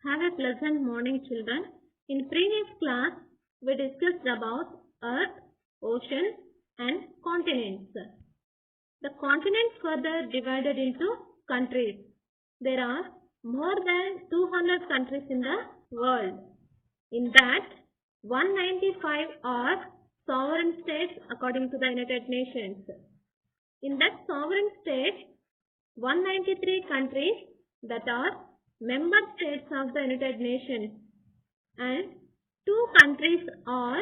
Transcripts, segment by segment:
Have a pleasant morning, children. In previous class, we discussed about Earth, oceans, and continents. The continents further divided into countries. There are more than 200 countries in the world. In that, 195 are sovereign states according to the United Nations. In that sovereign state, 193 countries that are member states of the United Nations and 2 countries are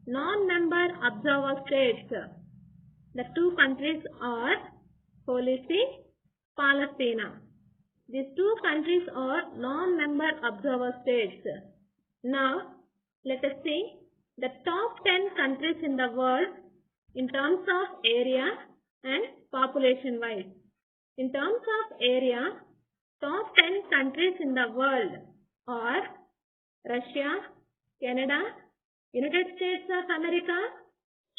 non-member observer states. The 2 countries are Holy See, Palestine. These 2 countries are non-member observer states. Now, let us see the top 10 countries in the world in terms of area and population wise. In terms of area, top 10 countries in the world are Russia, Canada, United States of America,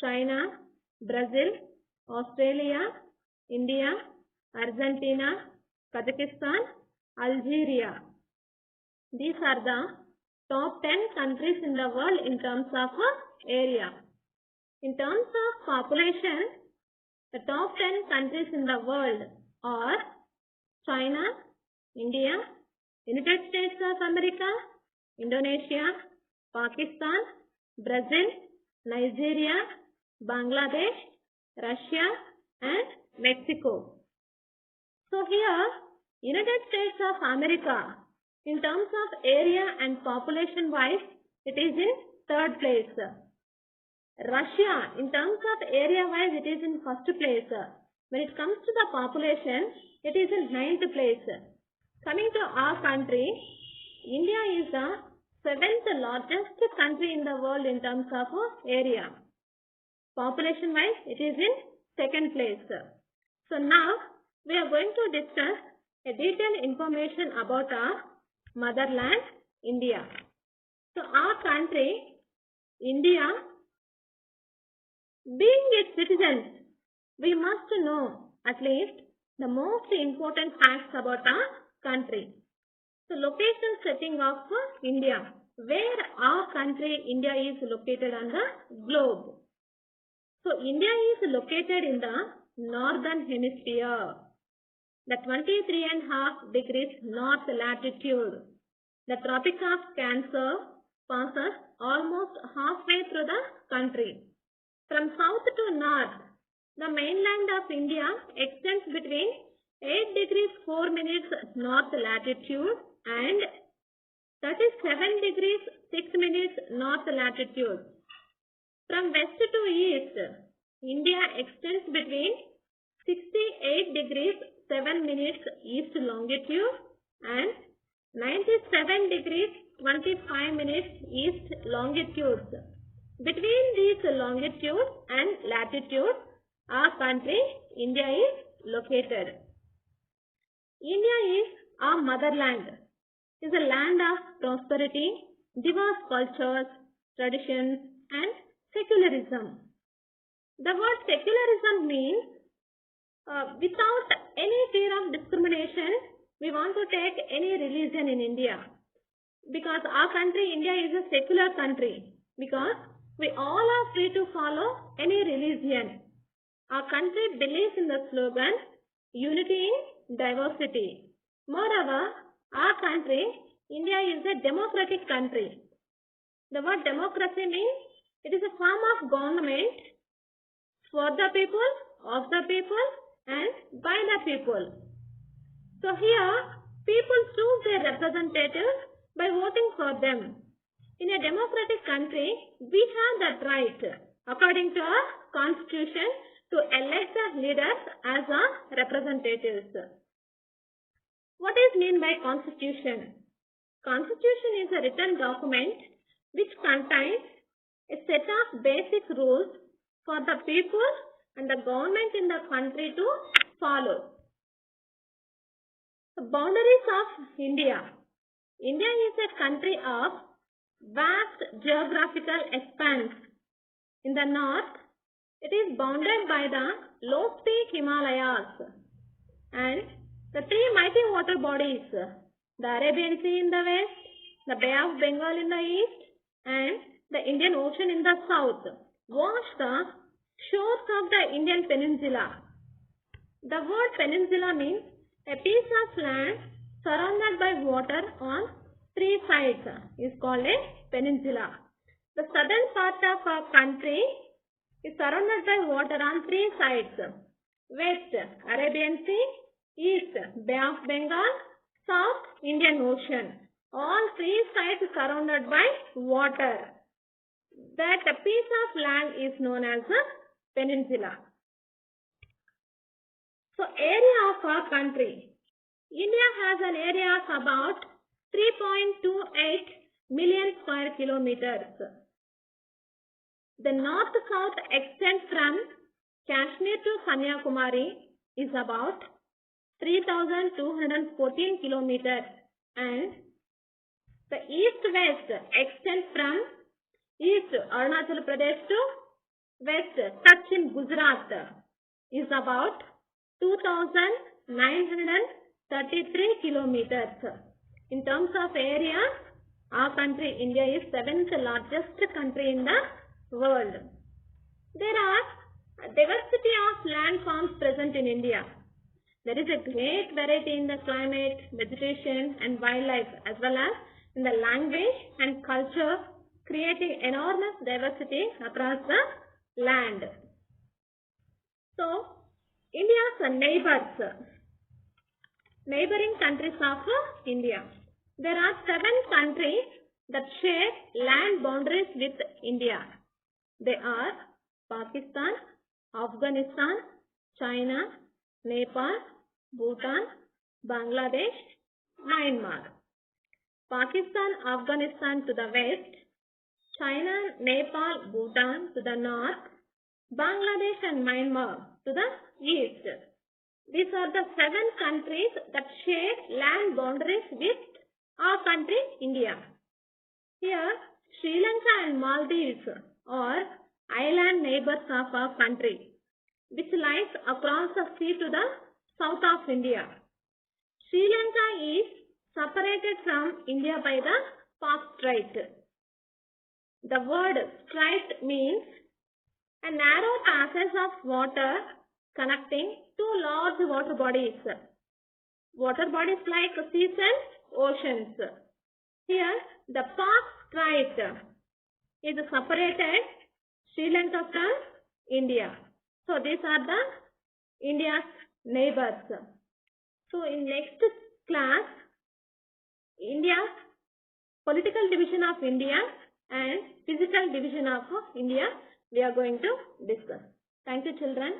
China, Brazil, Australia, India, Argentina, Kazakhstan, Algeria. These are the top 10 countries in the world in terms of area. In terms of population, the top 10 countries in the world are China, India, United States of America, Indonesia, Pakistan, Brazil, Nigeria, Bangladesh, Russia and Mexico. So here, United States of America, in terms of area and population wise, it is in 3rd place. Russia, in terms of area wise, it is in 1st place. When it comes to the population, it is in 9th place. Coming to our country, India is the 7th largest country in the world in terms of area. Population wise, it is in 2nd place. So now, we are going to discuss a detailed information about our motherland, India. So our country, India, being its citizens, we must know at least the most important facts about our country. So location setting of India, where our country India is located on the globe. So India is located in the northern hemisphere, the 23.5 degrees north latitude. The Tropic of Cancer passes almost halfway through the country. From south to north, the mainland of India extends between 8 degrees 4 minutes north latitude and 37 degrees 6 minutes north latitude. From west to east, India extends between 68 degrees 7 minutes east longitude and 97 degrees 25 minutes east longitude. Between these longitude and latitude, our country, India, is located. India is our motherland. It is a land of prosperity, diverse cultures, traditions, and secularism. The word secularism means without any fear of discrimination, we want to take any religion in India. Because our country, India, is a secular country. Because we all are free to follow any religion. Our country believes in the slogan, unity in diversity. Moreover, our country, India, is a democratic country. The word democracy means it is a form of government for the people, of the people, and by the people. So here, people choose their representatives by voting for them. In a democratic country, we have that right, according to our constitution, to elect the leaders as our representatives. What is meant by constitution? Constitution is a written document which contains a set of basic rules for the people and the government in the country to follow. The boundaries of India. India is a country of vast geographical expanse. In the north, it is bounded by the lofty Himalayas and the 3 mighty water bodies, the Arabian Sea in the west, the Bay of Bengal in the east, and the Indian Ocean in the south wash the shores of the Indian peninsula. The word peninsula means a piece of land surrounded by water on three sides is called a peninsula. The southern part of our country is surrounded by water on three sides. West, Arabian Sea, east, Bay of Bengal, south, Indian Ocean. All three sides surrounded by water. That piece of land is known as a peninsula. So, area of our country. India has an area of about 3.28 million square kilometers. The north-south extent from Kashmir to Kanyakumari is about 3,214 kilometers, and the east-west extent from east Arunachal Pradesh to west Kutch in Gujarat is about 2,933 kilometers. In terms of area, our country India is 7th largest country in the world. There are a diversity of landforms present in India. There is a great variety in the climate, vegetation and wildlife as well as in the language and culture, creating enormous diversity across the land. So, India's neighboring countries of India. There are 7 countries that share land boundaries with India. They are Pakistan, Afghanistan, China, Nepal, Bhutan, Bangladesh, Myanmar. Pakistan, Afghanistan to the west, China, Nepal, Bhutan to the north, Bangladesh and Myanmar to the east. These are the 7 countries that share land boundaries with our country, India. Here, Sri Lanka and Maldives are island neighbors of our country, which lies across the sea to the south of India. Sri Lanka is separated from India by the Palk Strait. The word strait means a narrow passage of water connecting two large water bodies. Water bodies like seas and oceans. Here, the Palk Strait is separated Sri Lanka from India. So, these are the India's neighbors. So, in next class, India's political division of India and physical division of India we are going to discuss. Thank you, children.